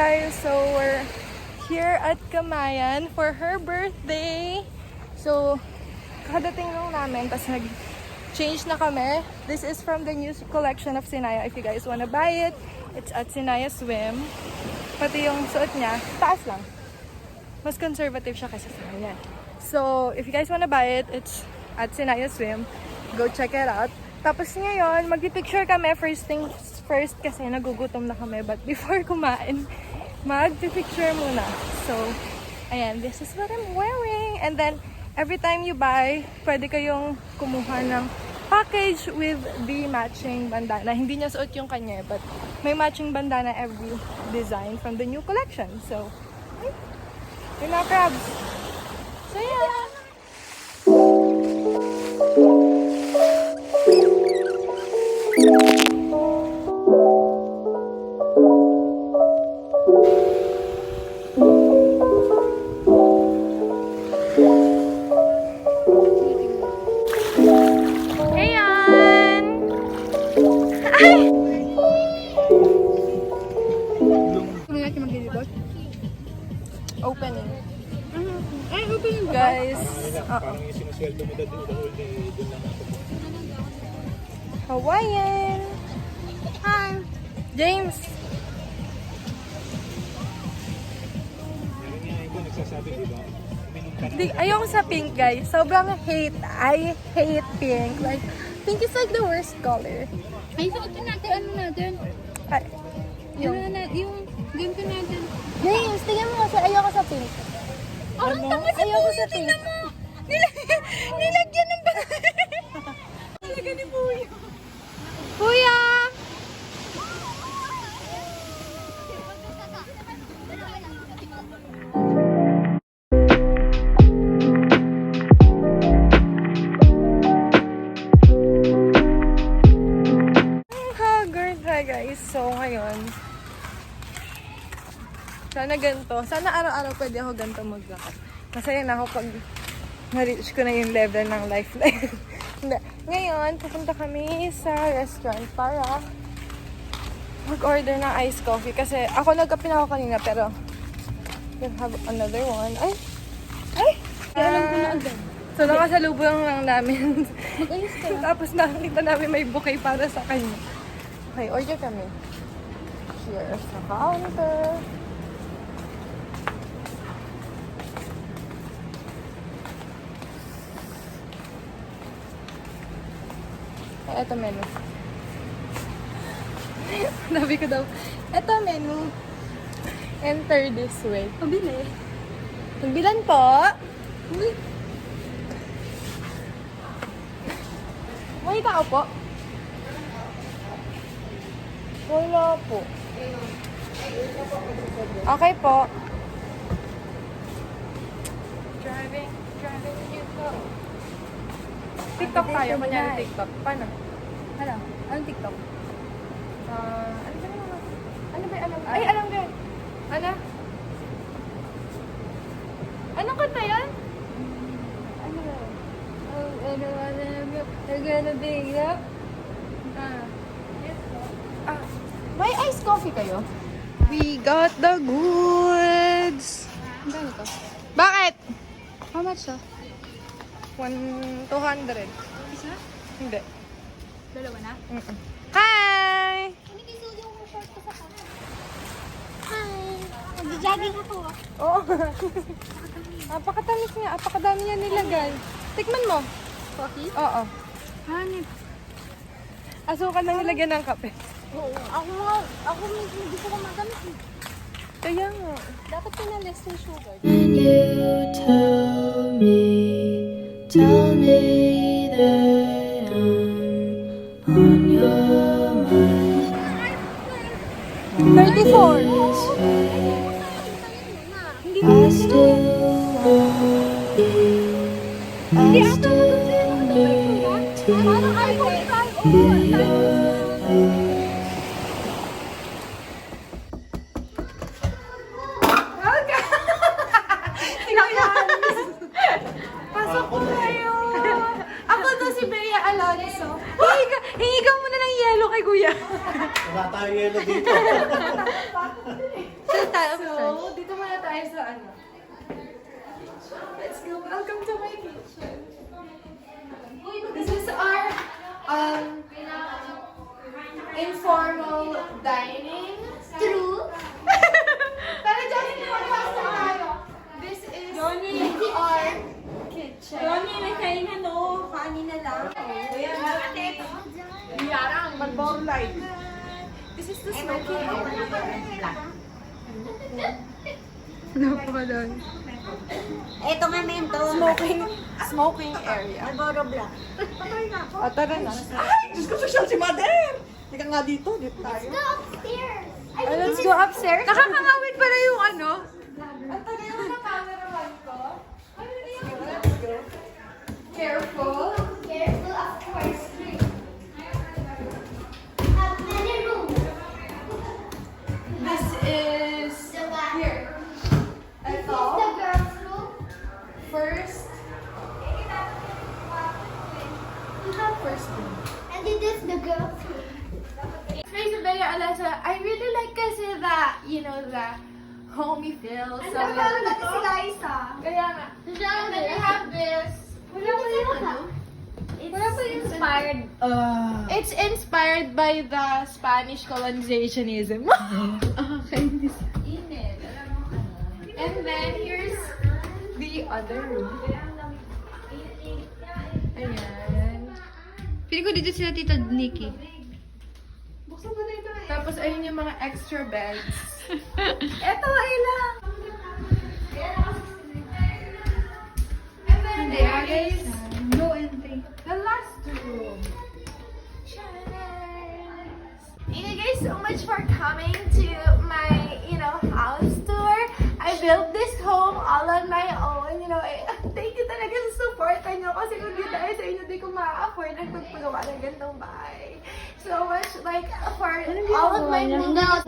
guys, so we're here at Kamayan for her birthday. So, kadating lang namin, tapos nag-change na kami. This is from the new collection of Sinaya. If you guys wanna buy it, it's at Sinaya Swim. Pati yung suot niya, taas lang. Mas conservative siya kaysa sa kanya. So, if you guys wanna buy it, it's at Sinaya Swim. Go check it out. Tapos ngayon, magpipicture kami first things first kasi nagugutom na kami. But before kumain, magpipicture muna. So, ayan, this is what I'm wearing. And then, every time you buy, pwede kayong kumuha ng package with the matching bandana. Hindi niya suot yung kanya, but may matching bandana every design from the new collection. So, yun na, crabs. So, yeah. Opening. Ay, opening ba? Guys, parang yung sinusweldo mo doon lang ako. Hawaiian. Hi. James. Meron nga iba nagsasabi, di ba? Uminom ka na. Ayoko sa pink, guys. Sobrang hate. I hate pink. Like, pink is like the worst color. Ay, suotin natin, ano natin? Ay, Yung game ko natin. James, tingnan mo kasi ayoko sa pink. Oh, ang tanga si Ayoko Puyo, sa pink. tingnan mo! Nilagyan ng Nilagyan ni Puyo. Kuya! Hi guys, so ngayon sana ganito, sana araw-araw pwede ako ganito maglakad. Masaya na ako pag na-reach ko na yung level ng lifeline. Ngayon, pupunta kami sa restaurant para mag-order ng iced coffee kasi ako nagkapin ako kanina pero we'll have another one. Ay! Alam ko na agad. So nakasalubong lang namin. Mag-ayos ka. Tapos nakita namin may bouquet para sa kanya. Okay, order kami. Here sa counter. Ay, eto menu. Sabi ko daw, eto menu. Enter this way. Pabili. Magbilan po. Uy, May tao po. Wala po. Okay po. Driving you go. TikTok tayo, kunyari TikTok. Paano? ano? Anong TikTok? Ano ba alam? Ay, alam ko. Ano? Anong kanta yan? Ano ba? I'm gonna be up. May iced coffee kayo? We got the goods. Ang gano to? Bakit? How much to? 200. Isa? Hindi. Dalawa na? Hi! Hindi kayo yung short ko sa kanan. Hi! Nag-jogging ako. Oo. Napakatamis niya. Napakadami niya nilagay. Tikman mo. Coffee? Oo. Hanip. Asukan na nilagyan ng kape. Oo. Ako mismo gusto ko magamis eh. Kaya nga. Dapat pinalis yung sugar. Can you tell me that I'm on your mind? 34. I still want you. I still need to hear your voice. Pasok po kayo. Ako to si Bea Alonso. Hingi ka muna ng yelo kay kuya. Wala tayo yelo dito. Si So, dito muna tayo sa ano. Let's go. Welcome to my kitchen. This is our informal dining. True. Tara, Johnny, mag-house na tayo. This is our kitchen. Johnny, may kainan o. Kanin na lang. Yarang, mag-light. This is the smoking area. Ano pa doon? Ito nga na to. Smoking area. Nagoro black. O, tara na. Ay, Diyos ko, social si Mother! Teka nga dito tayo. Go upstairs. Let's go upstairs. Nakakangawit pala yung ano. Ang tagal yung cameraman ko. Let's go. Careful. Careful, of course. Have many rooms. This is The bathroom. here. This is Ito. the girls' room. First room. And this is the girls' room. Hey, Isabella, Alessa, I really like kasi the homey feel. So, Liza. kaya nga. And then we have this. Inspired. It's inspired by the Spanish colonizationism. And then here's the other room. Ayan. Pili ko dito sila Tita Nikki. Tapos ayun yung mga extra beds. Eto ilang. And then there is No entry. the last room. Thank you guys so much for coming to my, house tour. I built this home all on my own. Thank you talaga sa support nyo kasi kung di dahil sa inyo, di ko ma-afford ang pagpagawa ng gantong bahay. So much, for all of my moves.